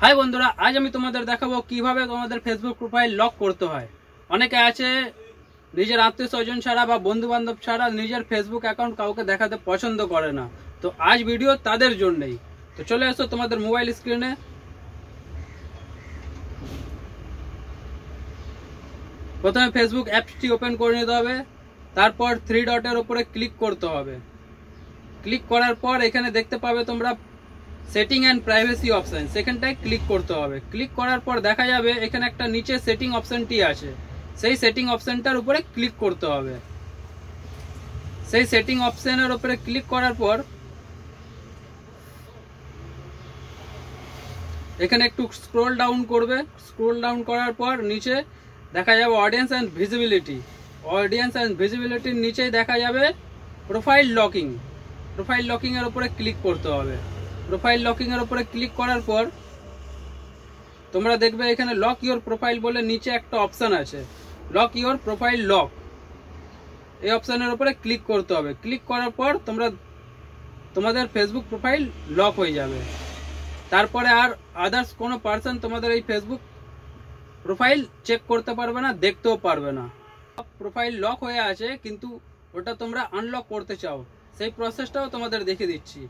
High বন্ধুরা, আজ আমি তোমাদের দেখাবো কিভাবে তোমাদের ফেসবুক প্রোফাইল লক করতে হয়। অনেকে আছে নিজের আত্মীয় স্বজন ছাড়া বা বন্ধু বান্ধব ছাড়া নিজের ফেসবুক অ্যাকাউন্ট কাউকে দেখাতে পছন্দ করে না। তো আজ ভিডিও তাদের জন্যই। তো চলে এসো তোমাদের মোবাইল স্ক্রিনে। প্রথমে ফেসবুক অ্যাপসটি ওপেন করে নিতে হবে, তারপর 3 ডটের উপরে ক্লিক করতে হবে। ক্লিক করার পর এখানে দেখতে পাবে তোমরা সেটিং অ্যান্ড প্রাইভেসি অপশন, সেখানটায় ক্লিক করতে হবে। ক্লিক করার পর দেখা যাবে এখানে একটা নিচে সেটিং অপশনটি আছে, সেই সেটিং অপশনটার উপরে ক্লিক করতে হবে। সেই সেটিং অপশনের উপরে ক্লিক করার পর এখানে একটু স্ক্রল ডাউন করবে। স্ক্রল ডাউন করার পর নিচে দেখা যাবে audience and visibility. Audience and ভিজিবিলিটির নিচেই দেখা যাবে প্রোফাইল লকিং। প্রোফাইল লকিং এর উপরে ক্লিক করতে হবে। প্রোফাইল লকিং এর উপরে ক্লিক করার পর তোমরা দেখবে এখানে লক ইওর প্রোফাইল বলে নিচে একটা অপশন আছে, লক ইওর প্রোফাইল লক। এই অপশনের উপরে ক্লিক করতে হবে। ক্লিক করার পর তোমাদের ফেসবুক প্রোফাইল লক হয়ে যাবে। তারপরে আর আদার্স কোনো পার্সন তোমাদের এই ফেসবুক প্রোফাইল চেক করতে পারবে না, দেখতেও পারবে না। প্রোফাইল লক হয়ে আছে কিন্তু ওটা তোমরা আনলক করতে চাও, সেই প্রসেসটাও তোমাদের দেখিয়ে দিচ্ছি।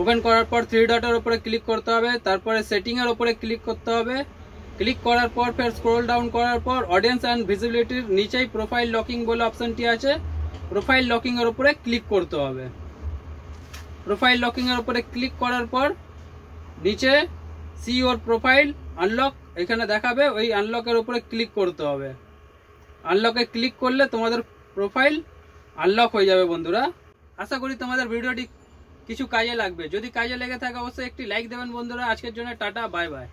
ওপেন করার পর 3 ডটের উপরে ক্লিক করতে হবে, তারপরে সেটিং এর উপরে ক্লিক করতে হবে। ক্লিক করার পর ফের স্ক্রল ডাউন করার পর অডিয়েন্স অ্যান্ড ভিজিবিলিটির নিচেই প্রোফাইল লকিং বলে অপশনটি আছে, প্রোফাইল লকিং এর উপরে ক্লিক করতে হবে। প্রোফাইল লকিং এর উপরে ক্লিক করার পর নিচে সি ইওর প্রোফাইল আনলক এখানে দেখাবে, ওই আনলকের উপরে ক্লিক করতে হবে। আনলকে ক্লিক করলে তোমাদের প্রোফাইল আনলক হয়ে যাবে। বন্ধুরা, আশা করি তোমাদের ভিডিওটি কিছু কাজে লাগবে। যদি কাজে লেগে থাকে অবশ্যই একটি লাইক দেবেন বন্ধুরা। আজকের জন্য টাটা, বাই বাই।